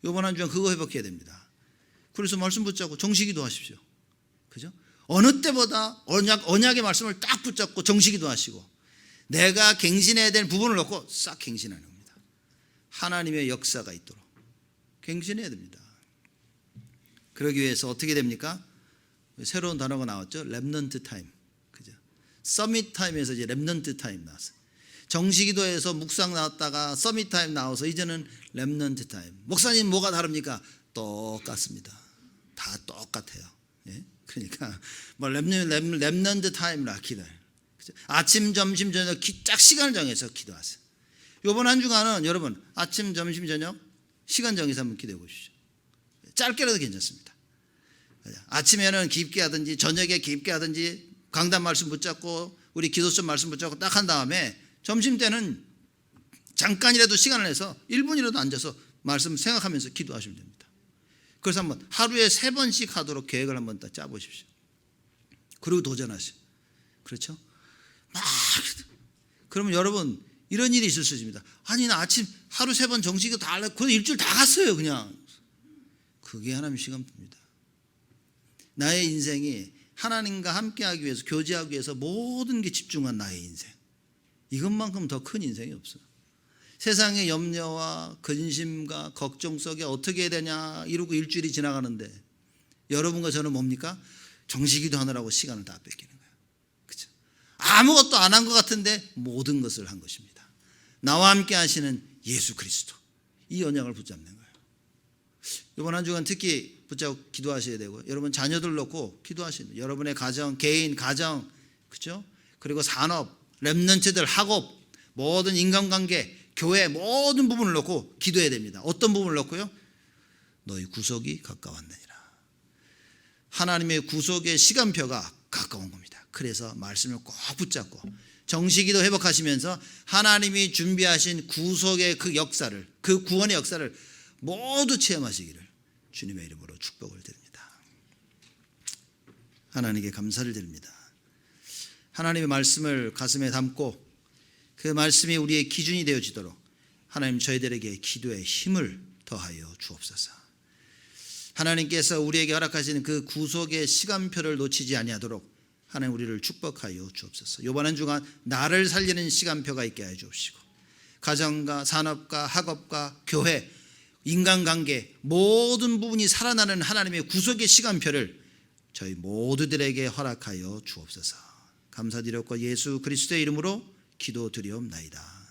이번 한 주간 그거 회복해야 됩니다. 그래서 말씀 붙잡고 정시기도 하십시오. 그죠? 어느 때보다 언약의 말씀을 딱 붙잡고 정시기도 하시고, 내가 갱신해야 될 부분을 놓고 싹 갱신하는 겁니다. 하나님의 역사가 있도록 갱신해야 됩니다. 그러기 위해서 어떻게 됩니까? 새로운 단어가 나왔죠. 랩넌트 타임. 그죠? 서밋 타임에서 이제 랩넌트 타임 나왔어요. 정시기도에서 묵상 나왔다가 서밋 타임 나와서 이제는 랩넌트 타임. 목사님 뭐가 다릅니까? 똑같습니다. 다 똑같아요. 예? 그러니까 뭐 랩넌트 타임이라 기도해요. 아침, 점심, 저녁 딱 시간을 정해서 기도하세요. 이번 한 주간은 여러분 아침, 점심, 저녁 시간 정해서 한번 기도해 보십시오. 짧게라도 괜찮습니다. 아침에는 깊게 하든지 저녁에 깊게 하든지 강단 말씀 붙잡고 우리 기도점 말씀 붙잡고 딱 한 다음에 점심 때는 잠깐이라도 시간을 내서 1분이라도 앉아서 말씀 생각하면서 기도하시면 됩니다. 그래서 한번 하루에 3번씩 하도록 계획을 한번 딱 짜보십시오. 그리고 도전하세요. 그렇죠? 막 그러면 여러분 이런 일이 있을 수 있습니다. 아니 나 아침 하루 3번 정식이 다 하려고 그 일주일 다 갔어요 그냥. 그게 하나님 시간표입니다. 나의 인생이 하나님과 함께하기 위해서, 교제하기 위해서 모든 게 집중한 나의 인생. 이것만큼 더 큰 인생이 없어요. 세상의 염려와 근심과 걱정 속에 어떻게 해야 되냐 이러고 일주일이 지나가는데 여러분과 저는 뭡니까? 정식기도 하느라고 시간을 다 뺏기는 거예요. 그렇죠? 아무것도 안 한 것 같은데 모든 것을 한 것입니다. 나와 함께 하시는 예수 그리스도, 이 언약을 붙잡는 거예요. 이번 한 주간 특히 붙잡고 기도하셔야 되고, 여러분 자녀들 놓고 기도하셔야 돼요. 여러분의 가정, 개인 가정, 그렇죠? 그리고 산업, 렘넌트들, 학업, 모든 인간관계, 교회 모든 부분을 놓고 기도해야 됩니다. 어떤 부분을 놓고요? 너희 구속이 가까웠느니라. 하나님의 구속의 시간표가 가까운 겁니다. 그래서 말씀을 꼭 붙잡고 정식기도 회복하시면서 하나님이 준비하신 구속의 그 역사를, 그 구원의 역사를 모두 체험하시기를 주님의 이름으로 축복을 드립니다. 하나님께 감사를 드립니다. 하나님의 말씀을 가슴에 담고 그 말씀이 우리의 기준이 되어지도록 하나님 저희들에게 기도의 힘을 더하여 주옵소서. 하나님께서 우리에게 허락하시는 그 구속의 시간표를 놓치지 아니하도록 하나님 우리를 축복하여 주옵소서. 이번 한 주간 나를 살리는 시간표가 있게 하여 주옵시고, 가정과 산업과 학업과 교회, 인간관계 모든 부분이 살아나는 하나님의 구속의 시간표를 저희 모두들에게 허락하여 주옵소서. 감사드렸고 예수 그리스도의 이름으로 기도드리옵나이다.